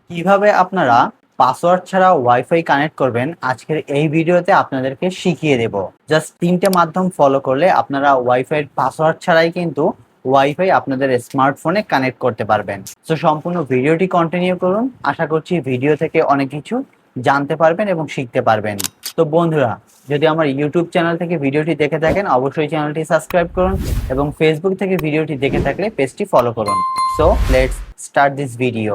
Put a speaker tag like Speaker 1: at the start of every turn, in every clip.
Speaker 1: কিভাবে আপনারা পাসওয়ার্ড ছাড়া ওয়াইফাই কানেক্ট করবেন আজকের এই ভিডিওতে আপনাদেরকে শিখিয়ে দেব। জাস্ট 3টে মাধ্যম ফলো করলে আপনারা ওয়াইফাই এর পাসওয়ার্ড ছাড়াই কিন্তু ওয়াইফাই আপনাদের স্মার্টফোনে কানেক্ট করতে পারবেন। তো সম্পূর্ণ ভিডিওটি কন্টিনিউ করুন। আশা করছি ভিডিও থেকে অনেক কিছু জানতে পারবেন এবং শিখতে পারবেন। তো বন্ধুরা, যদি আমার ইউটিউব চ্যানেল থেকে ভিডিওটি দেখে থাকেন অবশ্যই চ্যানেলটি সাবস্ক্রাইব করুন এবং ফেসবুক থেকে ভিডিওটি দেখে থাকলে পেজটি ফলো করুন। So let's start this video.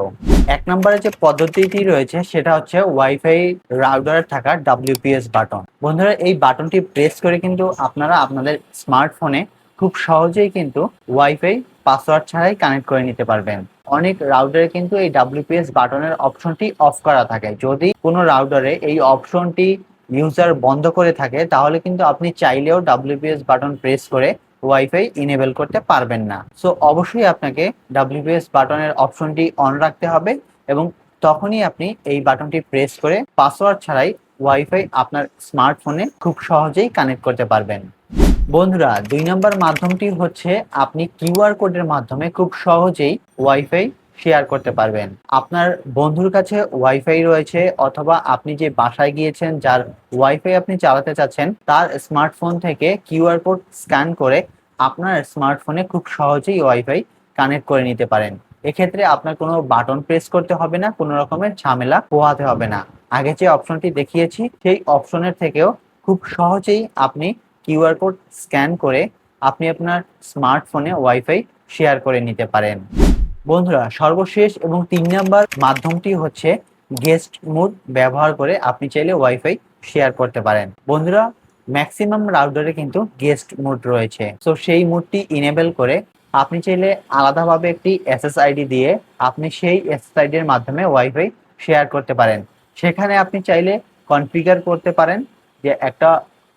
Speaker 1: এক নম্বরে যে পদ্ধতিটি রয়েছে সেটা হচ্ছে ওয়াইফাই রাউটারে থাকা WPS বাটন। বন্ধুরা, এই বাটনটি প্রেস করে কিন্তু আপনারা আপনাদের স্মার্টফোনে খুব সহজেই কিন্তু ওয়াইফাই পাসওয়ার্ড ছাড়াই কানেক্ট করে নিতে পারবেন। অনেক রাউটারে কিন্তু এই WPS বাটনের অপশনটি অফ করা থাকে। যদি কোনো রাউটারে এই অপশনটি ইউজার বন্ধ করে থাকে তাহলে কিন্তু আপনি চাইলেও WPS বাটন প্রেস করে ওয়াইফাই ইনেবল করতে পারবেন না। সো অবশ্যই আপনাকে WPS বাটনের অপশনটি অন রাখতে হবে এবং তখনই আপনি এই বাটনটি প্রেস করে পাসওয়ার্ড ছাড়াই ওয়াইফাই আপনার স্মার্টফোনে খুব সহজেই কানেক্ট করতে পারবেন। বন্ধুরা, 2 নম্বর মাধ্যমটি হচ্ছে আপনি কিউআর কোডের মাধ্যমে খুব সহজেই ওয়াইফাই শেয়ার করতে পারবেন। আপনার বন্ধুর কাছে ওয়াইফাই রয়েছে অথবা আপনি যে বাসায় গিয়েছেন যার ওয়াইফাই আপনি চালাতে চাচ্ছেন তার স্মার্টফোন থেকে কিউআর কোড স্ক্যান করে আপনার স্মার্টফোনে খুব সহজেই ওয়াইফাই কানেক্ট করে নিতে পারেন। এক্ষেত্রে আপনার কোনো বাটন প্রেস করতে হবে না, কোনো রকমের ঝামেলা পোহাতে হবে না। আগে যে অপশনটি দেখিয়েছি সেই অপশনের থেকেও খুব সহজেই আপনি কিউআর কোড স্ক্যান করে আপনি আপনার স্মার্টফোনে ওয়াইফাই শেয়ার করে নিতে পারেন। বন্ধুরা, সর্বশেষ এবং 3 নম্বর মাধ্যমটি হচ্ছে গেস্ট মোড ব্যবহার করে আপনি চাইলে ওয়াইফাই শেয়ার করতে পারেন। বন্ধুরা, ম্যাক্সিমাম রাউটারে কিন্তু গেস্ট মোড রয়েছে। তো সেই মোডটি ইনেবল করে আপনি চাইলে আলাদাভাবে একটি SSID দিয়ে আপনি সেই SSID এর মাধ্যমে ওয়াইফাই শেয়ার করতে পারেন। সেখানে আপনি চাইলে কনফিগার করতে পারেন যে একটা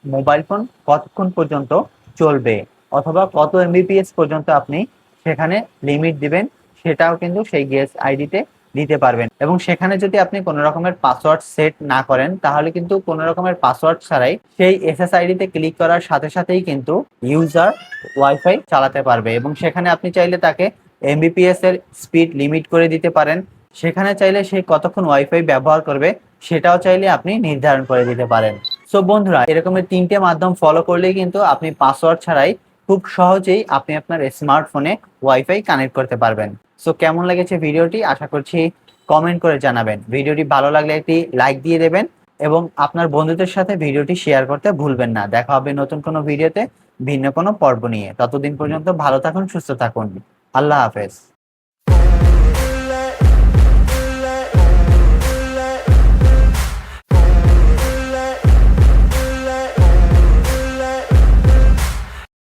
Speaker 1: মোবাইল ফোন কতক্ষণ পর্যন্ত চলবে অথবা কত MBPS পর্যন্ত আপনি সেখানে লিমিট দিবেন, সেটাও কিন্তু সেই গেস্ট আইডিতে দিতে পারবেন। এবং সেখানে যদি আপনি কোনো রকমের পাসওয়ার্ড সেট না করেন তাহলে কিন্তু কোনো রকমের পাসওয়ার্ড ছাড়াই সেই SSID-তে ক্লিক করার সাথে সাথেই কিন্তু ইউজার ওয়াইফাই চালাতে পারবে। এবং সেখানে আপনি চাইলে তাকে MBPS এর স্পিড লিমিট করে দিতে পারেন। সেখানে চাইলে সে কতক্ষণ ওয়াইফাই ব্যবহার করবে সেটাও চাইলে আপনি নির্ধারণ করে দিতে পারেন। সো বন্ধুরা, এরকমের 3টে মাধ্যম ফলো করলেই কিন্তু আপনি পাসওয়ার্ড ছাড়াই খুব সহজেই আপনি আপনার স্মার্টফোনে ওয়াইফাই কানেক্ট করতে পারবেন। সো কেমন লেগেছে ভিডিওটি আশা করছি কমেন্ট করে জানাবেন। ভিডিওটি ভালো লাগলে একটি লাইক দিয়ে দেবেন এবং আপনার বন্ধুদের সাথে ভিডিওটি শেয়ার করতে ভুলবেন না। দেখা হবে নতুন কোনো ভিডিওতে ভিন্ন কোনো পর্ব নিয়ে। ততদিন পর্যন্ত ভালো থাকুন, সুস্থ থাকুন। আল্লাহ হাফেজ।